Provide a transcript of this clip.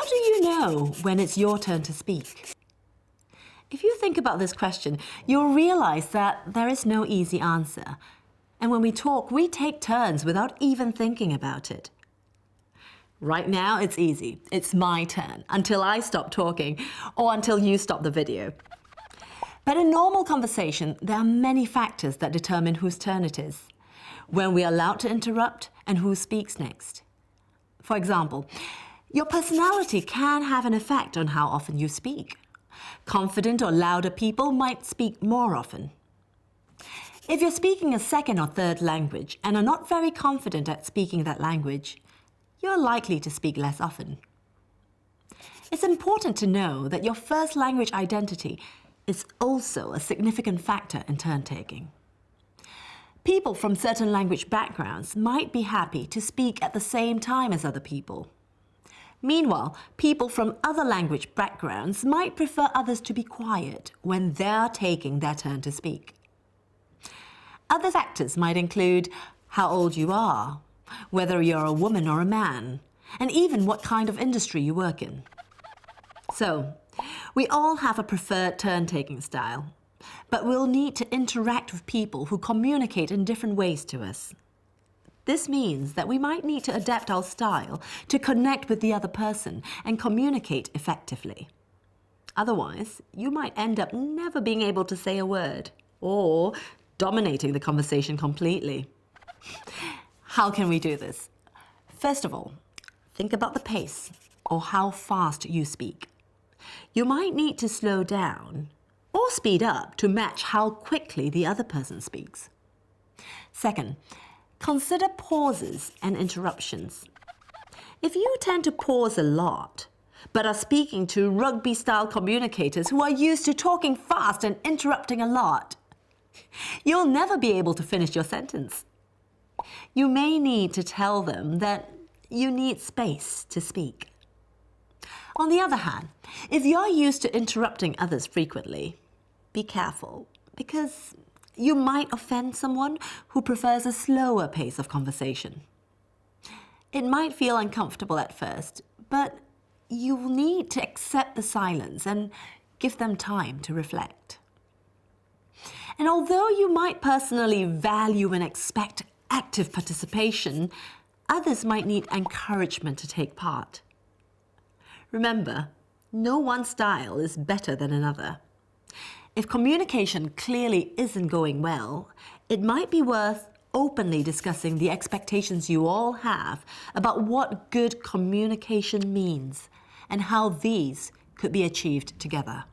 How do you know when it's your turn to speak? If you think about this question, you'll realize that there is no easy answer. And when we talk, we take turns without even thinking about it. Right now, it's easy. It's my turn until I stop talking or until you stop the video. But in normal conversation, there are many factors that determine whose turn it is, when we are allowed to interrupt, and who speaks next. For example, your personality can have an effect on how often you speak. Confident or louder people might speak more often. If you're speaking a second or third language and are not very confident at speaking that language, you're likely to speak less often. It's important to know that your first language identity is also a significant factor in turn-taking. People from certain language backgrounds might be happy to speak at the same time as other people. Meanwhile, people from other language backgrounds might prefer others to be quiet when they're taking their turn to speak. Other factors might include how old you are, whether you're a woman or a man, and even what kind of industry you work in. So, we all have a preferred turn-taking style, but we'll need to interact with people who communicate in different ways to us. This means that we might need to adapt our style to connect with the other person and communicate effectively. Otherwise, you might end up never being able to say a word or dominating the conversation completely. How can we do this? First of all, think about the pace or how fast you speak. You might need to slow down or speed up to match how quickly the other person speaks. Second, consider pauses and interruptions. If you tend to pause a lot, but are speaking to rugby-style communicators who are used to talking fast and interrupting a lot, you'll never be able to finish your sentence. You may need to tell them that you need space to speak. On the other hand, if you're used to interrupting others frequently, be careful, because you might offend someone who prefers a slower pace of conversation. It might feel uncomfortable at first, but you'll need to accept the silence and give them time to reflect. And although you might personally value and expect active participation, others might need encouragement to take part. Remember, no one style is better than another. If communication clearly isn't going well, it might be worth openly discussing the expectations you all have about what good communication means and how these could be achieved together.